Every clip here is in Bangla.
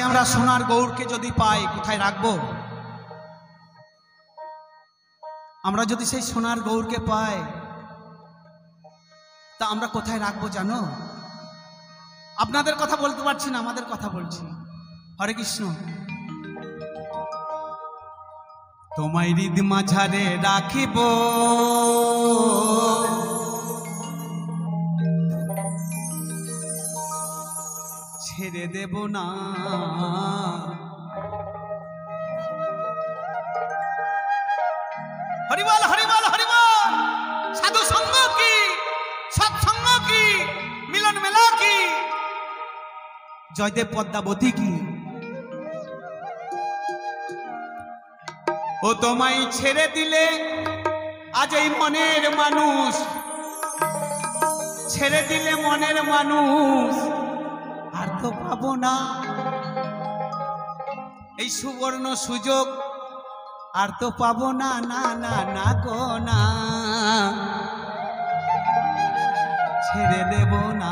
আমরা সোনার গৌরকে যদি পাই কোথায় রাখবো? আমরা যদি সেই সোনার গৌরকে পাই তা আমরা কোথায় রাখবো জানো? আপনাদের কথা বলতে পারছি না, আমাদের কথা বলছি। হরে কৃষ্ণ। তোমায় হৃদ মাঝারে রাখিব, ছেড়ে দেব না। হরিবল হরিবল হরিবল। সাধু সঙ্গ কি, সৎসঙ্গ কি, মিলন মেলা কি, জয়দেব পদ্মাবতী কি? ও তোমায় ছেড়ে দিলে আজ এই মনের মানুষ, ছেড়ে দিলে মনের মানুষ আর তো পাবো না এই সুবর্ণ সুযোগ, আর তো পাবো না। না না না গো না, ছেড়ে দেব না।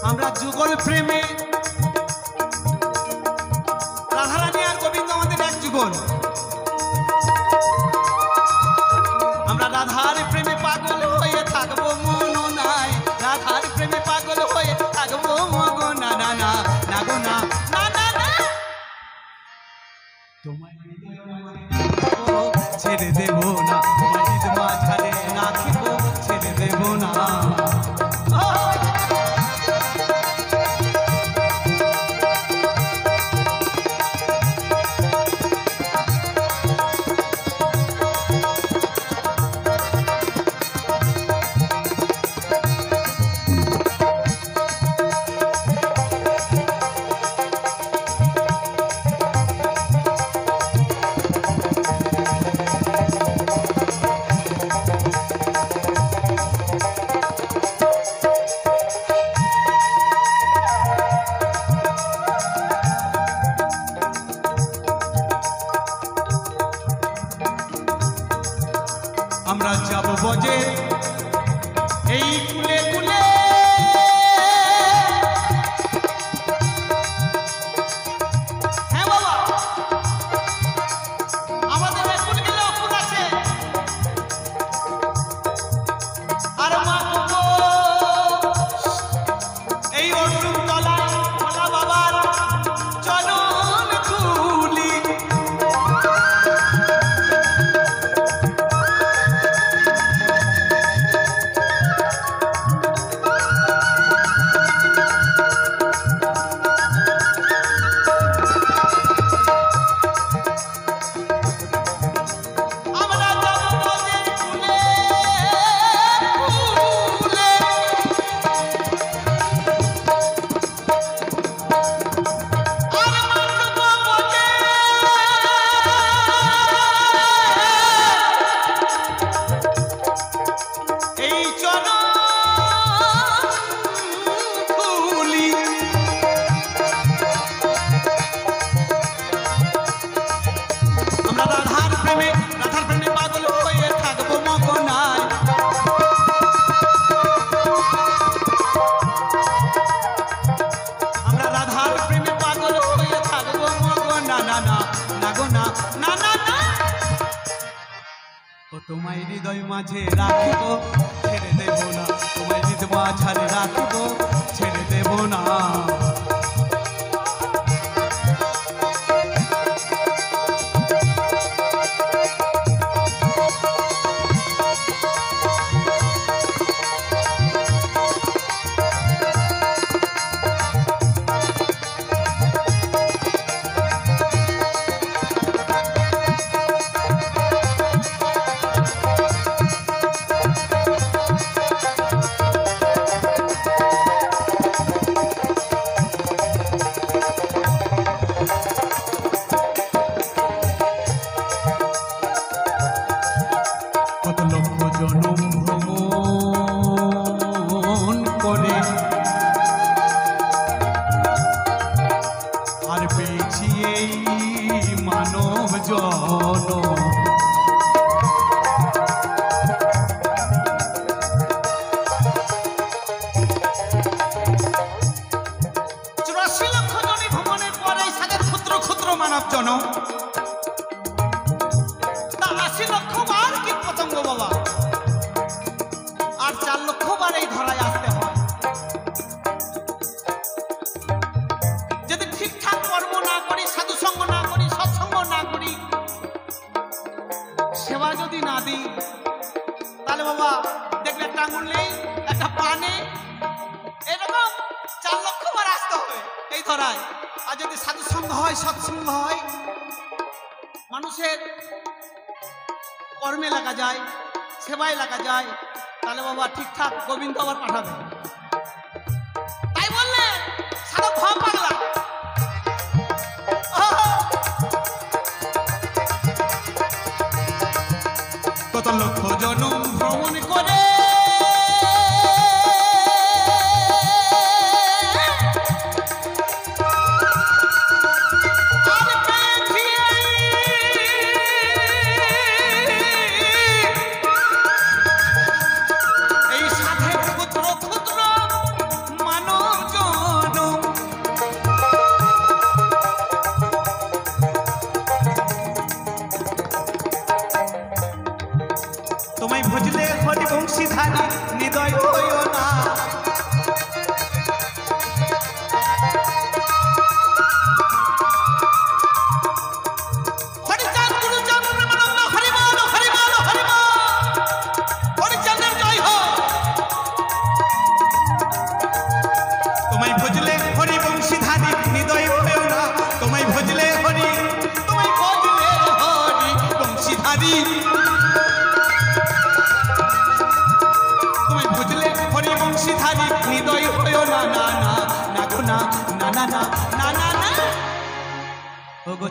আমরা যুগল প্রেমে, রাধারানী আর গোবিন্দ আমাদের এক যুগল। আমরা রাধার প্রেমে পাগল হয়ে থাকবো মন নাই, রাধার প্রেমে পাগল হয়ে থাকবো মগ না না না না গো না না না না। তোমায় ছেড়ে দেব না, তোমায় হৃদ মাঝারে রাখিব, ছেড়ে দেব না। আমরা যাব বজে এই কুলে কুলে, হ্যাঁ বাবা আমাদের কুল গেলে কুল আছে। আর মা গো এই অর্জুন তলায় ভোলা বাবার চরণ ধুলি, তোমায় হৃদয় মাঝে রাখিব ছেড়ে দেব না, তোমায় হৃদয় মাঝে রাখিব ছেড়ে দেব না। আর যদি সাধুসঙ্গ হয় সৎসঙ্গ হয় মানুষের কর্মে লাগা যায় সেবায় লাগা যায় তাহলে বাবা ঠিকঠাক গোবিন্দ আবার পাঠাবে। তাই বললে সাধু ভাব পাগলা কত লক্ষ জনম ভ্রমণ করে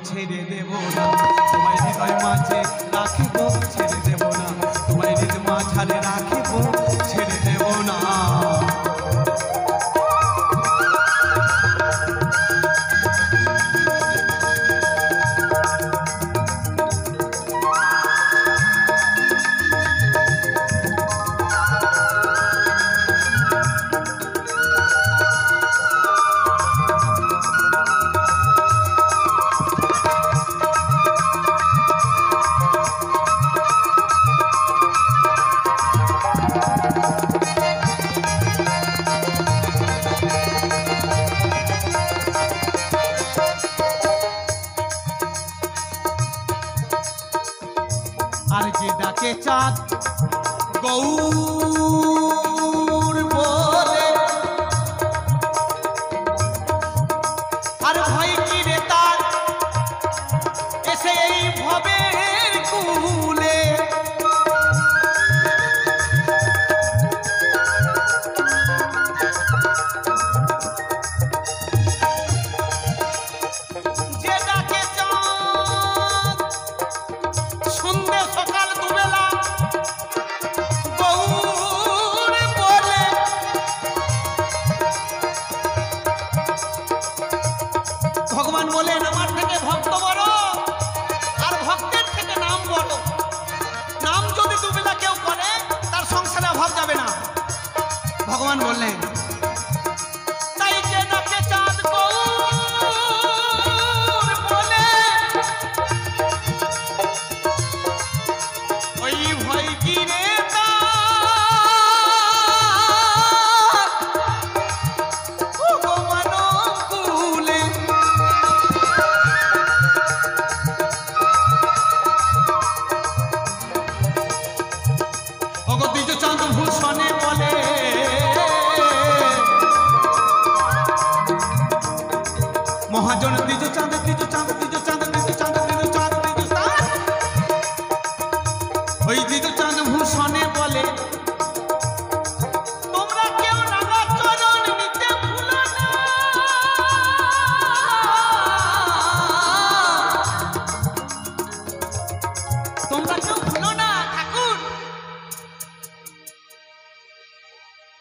ছেড়ে দেব না তোমায় হৃদয় মাঝে রাখিব ছেড়ে দেব না তোমায় হৃদয় মাঝে রাখিব ছেড়ে দেব না। চাঁদ গৌর বলে আর ভয় কি রে তার এসে এই ভবের কুলে যে ডাকে চাঁদ সন্ধ্যে সকাল দুবেলা ভগবান বলেন আমার থেকে ভক্ত বড় আর ভক্তের থেকে নাম বড়। নাম যদি দুবেলা কেউ করে তার সংসারে অভাব যাবে না ভগবান বললেন। তাই যে ডাকে চাঁদ গৌর বলে ওই তোমরা কেউ ভুলো না ঠাকুর,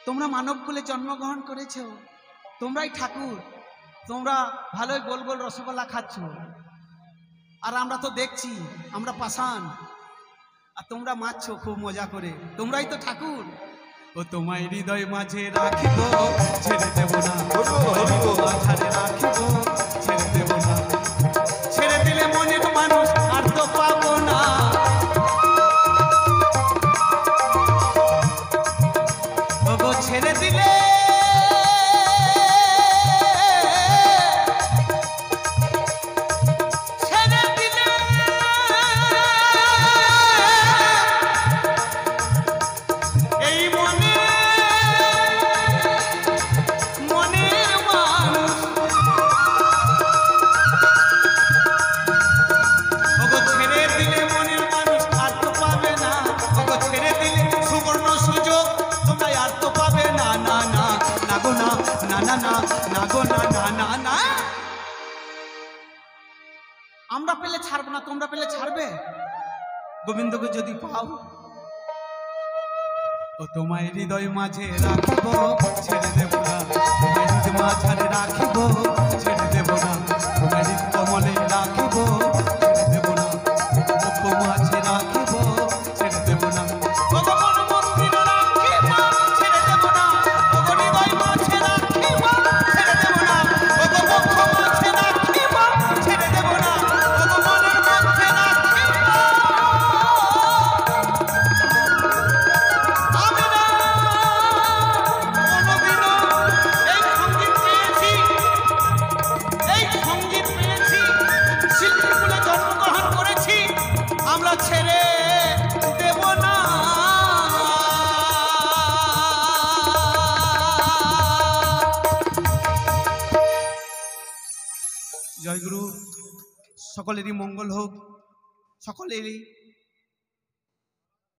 তোমরা মানব কুলে জন্মগ্রহণ করেছো, তোমরাই ঠাকুর। তোমরা ভালোই গোল গোল রসগোল্লা খাচ্ছ, আর আমরা তো দেখছি আমরা পাষাণ, আর তোমরা মারছো খুব মজা করে, তোমরাই তো ঠাকুর। ও তোমায় হৃদয় মাঝে রাখিব, ছেড়ে দেব না, মাঝে রাখিব, ছেড়ে দেব না, ছেড়ে দিলে মনের মানুষ আর তো পাবো না। ওগো ছেড়ে দিলে আমরা পেলে ছাড়বো না, তোমরা পেলে ছাড়বে? গোবিন্দকে যদি পাও, ও তোমায় হৃদয় মাঝে রাখিব, ছেড়ে দেব না, তোমায় হৃদয় মাঝে রাখিব, ছেড়ে দেব না, তোমায় হৃদয় কমলে রাখিব, ছেড়ে দেব না, মুখ মাঝে রাখিব, ছেড়ে দেব না, ভগবান মন্দিরে রাখিব, ছেড়ে দেব না, হৃদয় মাঝে রাখিব, ছেড়ে দেব না, মুখ মাঝে রাখিব, ছেড়ে দেব না, মনের মধ্যে রাখিব। ছেড়ে দেব না। জয়গুরু, সকলেরই মঙ্গল হোক, সকলেরই